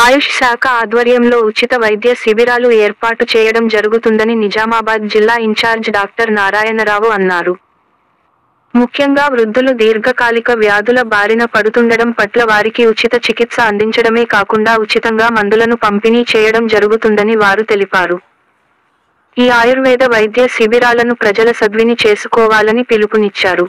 ఆయుష్ శాఖ ఆధ్వర్యంలో ఉచిత వైద్య శిబిరాలు ఏర్పాటు చేయడం జరుగుతుందని నిజామాబాద్ జిల్లా ఇన్ఛార్జ్ డాక్టర్ నారాయణరావు అన్నారు. ముఖ్యంగా వృద్ధులు దీర్ఘకాలిక వ్యాధుల బారిన పడుతుండడం పట్ల వారికి ఉచిత చికిత్స అందించడమే కాకుండా ఉచితంగా మందులను పంపిణీ చేయడం జరుగుతుందని వారు తెలిపారు. ఈ ఆయుర్వేద వైద్య శిబిరాలను ప్రజల సద్విని చేసుకోవాలని పిలుపునిచ్చారు.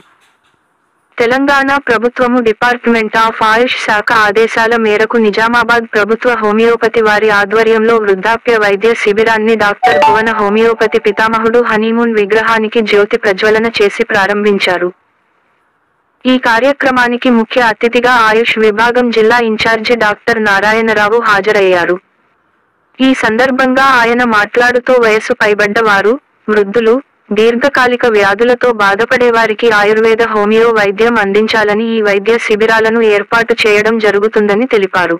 తెలంగాణ ప్రభుత్వము డిపార్ట్మెంట్ ఆఫ్ ఆయుష్ శాఖ ఆదేశాల మేరకు నిజామాబాద్ ప్రభుత్వ హోమియోపతి వారి ఆధ్వర్యంలో వృద్ధాప్య వైద్య శిబిరాన్ని డాక్టర్ భువన హోమియోపతి పితామహుడు హనీమూన్ విగ్రహానికి జ్యోతి ప్రజ్వలన చేసి ప్రారంభించారు. ఈ కార్యక్రమానికి ముఖ్య అతిథిగా ఆయుష్ విభాగం జిల్లా ఇన్ఛార్జి డాక్టర్ నారాయణరావు హాజరయ్యారు. ఈ సందర్భంగా ఆయన మాట్లాడుతూ వయసు పైబడ్డ వారు, వృద్ధులు, దీర్ఘకాలిక వ్యాధులతో బాధపడేవారికి ఆయుర్వేద హోమియో వైద్యం అందించాలని ఈ వైద్య శిబిరాలను ఏర్పాటు చేయడం జరుగుతుందని తెలిపారు.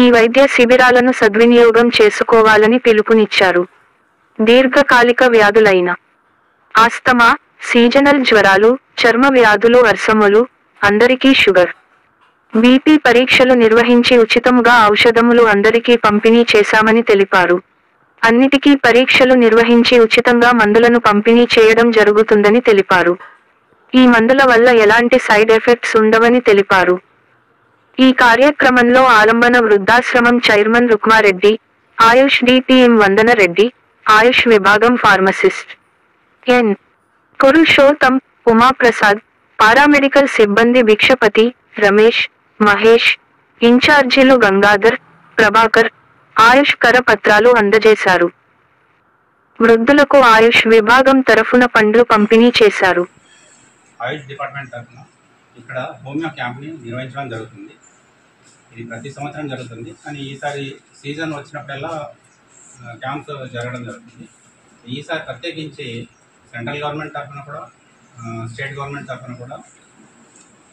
ఈ వైద్య శిబిరాలను సద్వినియోగం చేసుకోవాలని పిలుపునిచ్చారు. దీర్ఘకాలిక వ్యాధులైన ఆస్తమా, సీజనల్ జ్వరాలు, చర్మ వ్యాధులు, అర్సములు, అందరికీ షుగర్, బీపీ పరీక్షలు నిర్వహించి ఉచితంగా ఔషధములు అందరికీ పంపిణీ చేశామని తెలిపారు. అన్నిటికీ పరీక్షలు నిర్వహించి ఉచితంగా మందులను పంపిణీ చేయడం జరుగుతుందని తెలిపారు. ఈ మందుల వల్ల ఎలాంటి సైడ్ ఎఫెక్ట్స్ ఉండవని తెలిపారు. ఈ కార్యక్రమంలో ఆలంబన వృద్ధాశ్రమం చైర్మన్ రుక్మారెడ్డి, ఆయుష్ డిపిఎం వందన రెడ్డి, ఆయుష్ విభాగం ఫార్మసిస్ట్ ఎన్ పురుషోత్తం, ఉమాప్రసాద్, పారామెడికల్ సిబ్బంది భిక్షపతి, రమేష్, మహేష్, ఇన్ఛార్జీలు గంగాధర్, ప్రభాకర్, ఆయుష్ కరపత్రాలు అందజేశారు. వృద్ధులకు ఆయుష్ విభాగం తరఫున పండ్లు పంపిణీ చేశారు. ఆయుష్ డిపార్ట్మెంట్ తరఫున ఇక్కడ హోమియో క్యాంప్ని నిర్వహించడం జరుగుతుంది. ఇది ప్రతి సంవత్సరం జరుగుతుంది, కానీ ఈసారి సీజన్ వచ్చినప్పుడల్లా క్యాంప్స్ జరగడం జరుగుతుంది. ఈసారి ప్రత్యేకించి సెంట్రల్ గవర్నమెంట్ తరఫున కూడా స్టేట్ గవర్నమెంట్ తరఫున కూడా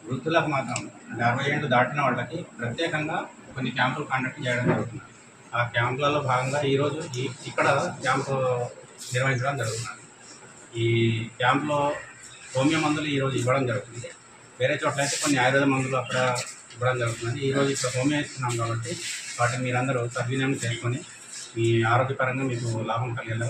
వృద్ధులకు మాత్రం 60 ఏళ్ళు దాటిన వాళ్ళకి ప్రత్యేకంగా కొన్ని క్యాంపులు కండక్ట్ చేయడం జరుగుతుంది. ఆ క్యాంపులలో భాగంగా ఈరోజు ఇక్కడ క్యాంపు నిర్వహించడం జరుగుతుంది. ఈ క్యాంపులో హోమియో మందులు ఈరోజు ఇవ్వడం జరుగుతుంది. వేరే చోట్ల అయితే కొన్ని ఆయుర్వేద మందులు అక్కడ ఇవ్వడం జరుగుతుంది. ఈరోజు ఇక్కడ హోమియో ఇస్తున్నాం కాబట్టి వాటిని మీరందరూ సద్వినియోగం చేసుకొని మీ ఆరోగ్యపరంగా మీకు లాభం కలిగేలా